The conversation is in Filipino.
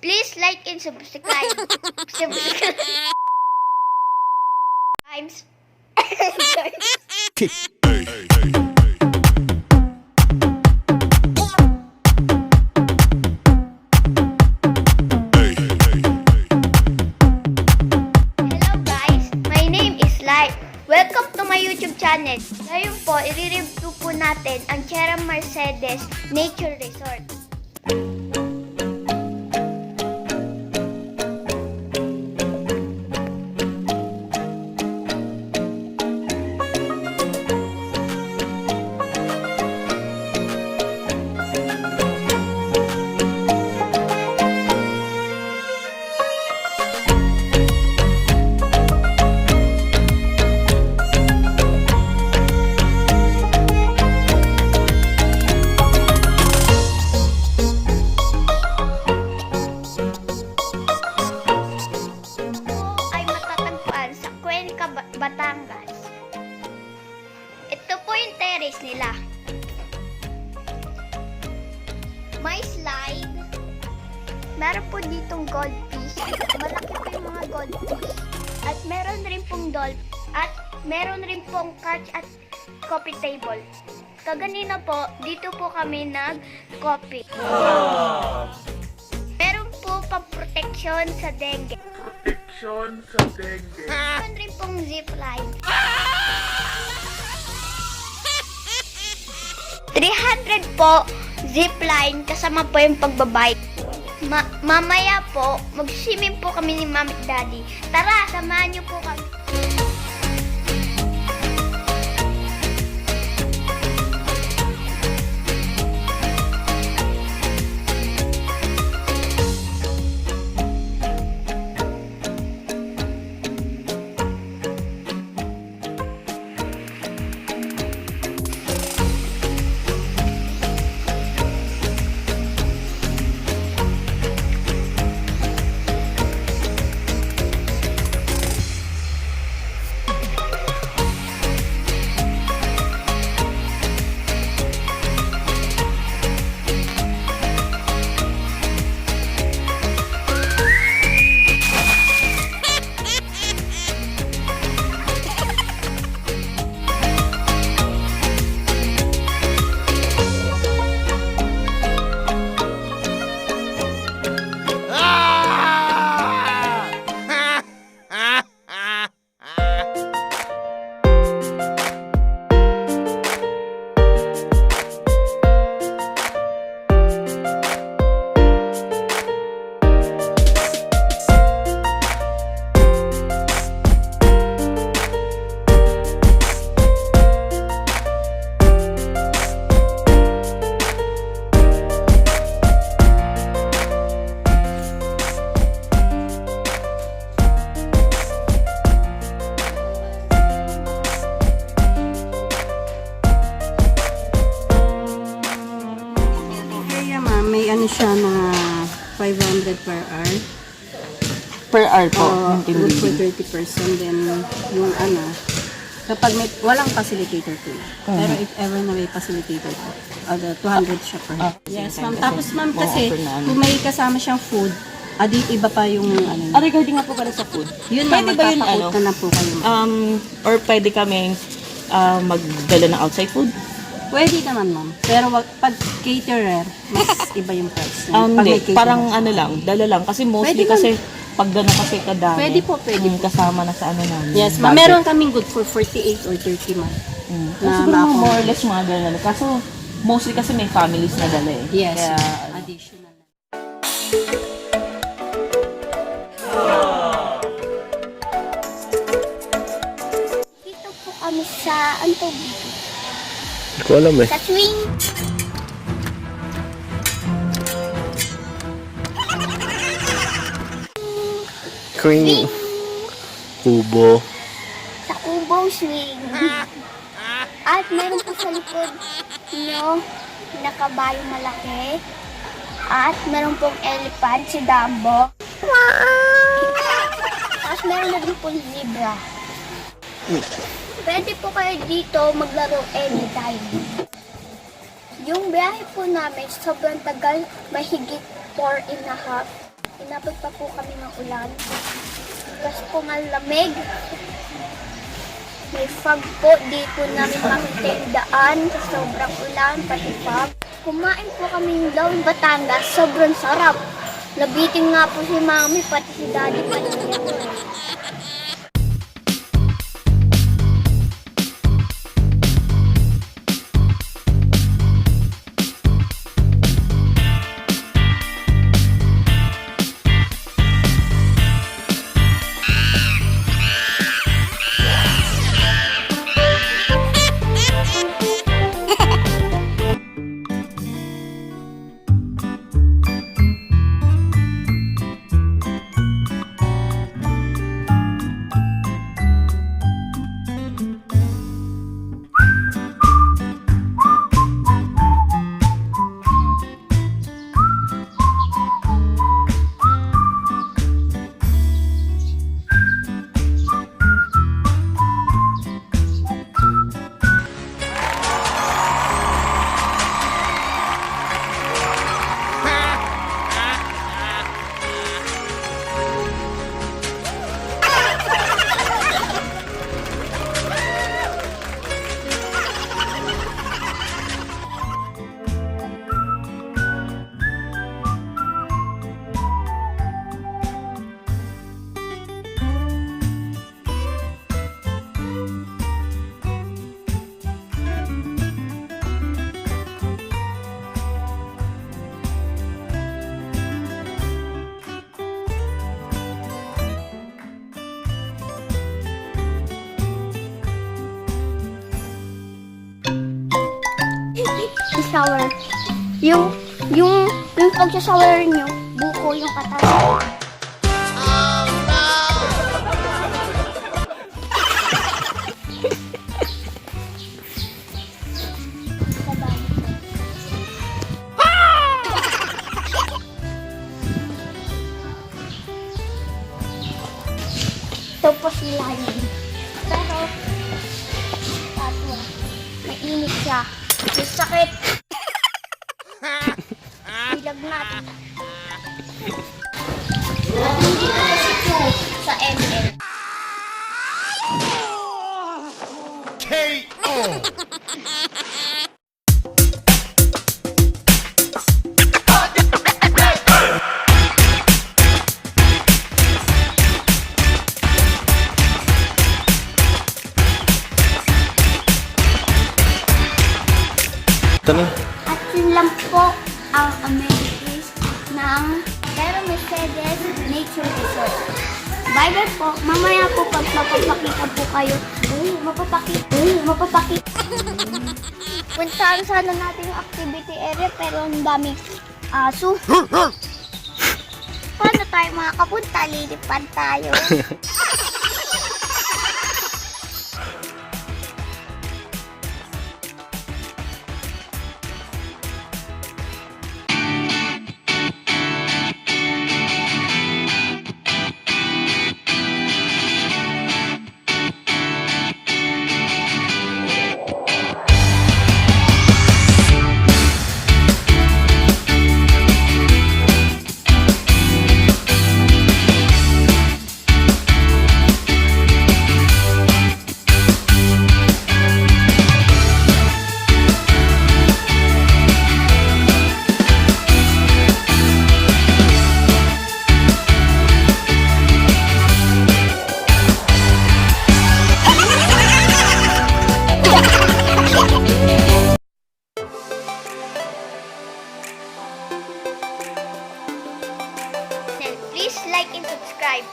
Please like and subscribe. Subscribe. Times. Hello guys, my name is Lai. Welcome to my YouTube channel. Ngayon po, i-review po natin ang Sierra Mercedes Nature Resort. Batangas. Ito po yung terrace nila. May slide. Meron po ditong goldfish. Malaki po yung mga goldfish. At meron rin pong dolphin. At meron rin pong couch at coffee table. Kaganina po, dito po kami nag-coffee. Meron po pang-protection sa dengue. Meron rin pong zipline. 300 po zipline kasama po yung pagbabike. Mamaya po, mag-swimming po kami ni Mami at Daddy. Tara, samahan niyo po kami. May ano siya na 500 per hour. Per hour po. Good for 30%. Then, yung ano, kapag may, walang facilitator po. Pero if ever na may facilitator po, 200 siya per hour. Yes, ma'am. Tapos, ma'am, kasi kung may kasama siyang food, adi iba pa yung ano. Regarding nga po pala sa food. Yun ma'am, Pwede ba yun, magpapakot na po kayo. or pwede kami magdala ng outside food? Pwede naman, ma'am. Pero pag caterer, mas iba yung price. Pag Hindi, may caterer. parang ano lang, dala lang. Kasi mostly Pwede, kasi, pag gano'n kasi kadami. Pwede po, pwede po. Kasama na sa ano namin. Yes, ma'am. Meron kaming good for 48 or 30, ma'am. Siguro mga more or less mga gano'n. Kaso, mostly kasi may families na dala eh. Yes, Kaya, additional. Dito po kami sa Antobito. Hindi ko alam eh. Sa swing. Queen. Kubo. Sa Kubo swing. At meron po sa likod nyo na kabayong malaki. At meron pong elephant, si Dumbo. Tapos meron na din pong zebra. Pwede po kayo dito maglaro anytime. Yung biyahe po namin, sobrang tagal, mahigit 4.5 Inabot pa po kami ng ulan. Tapos po malamig. May fog po. Di po namin makita yung daan sa sobrang ulan, pati fog. Kumain po kami ng Lawin Batangas. Sobrang sarap. Labitin nga po si Mami, pati si Daddy, pati si Daddy. Shower. Yung pag-shower nyo, buko yung katawan. Ito po sila yun. Pero, mainit siya. May sakit. Ilag natin. At hindi ko kasi ito sa ML. K.O. Tanong. At yun lang po ang amenities ng Pero Mercedes Nature Resort. Bye-bye po. Mamaya po pag mapapakita po kayo. Mapapakita. Puntahan sana natin yung activity area pero ang daming aso. Paano tayo makakapunta? Lilipad tayo. Please like and subscribe.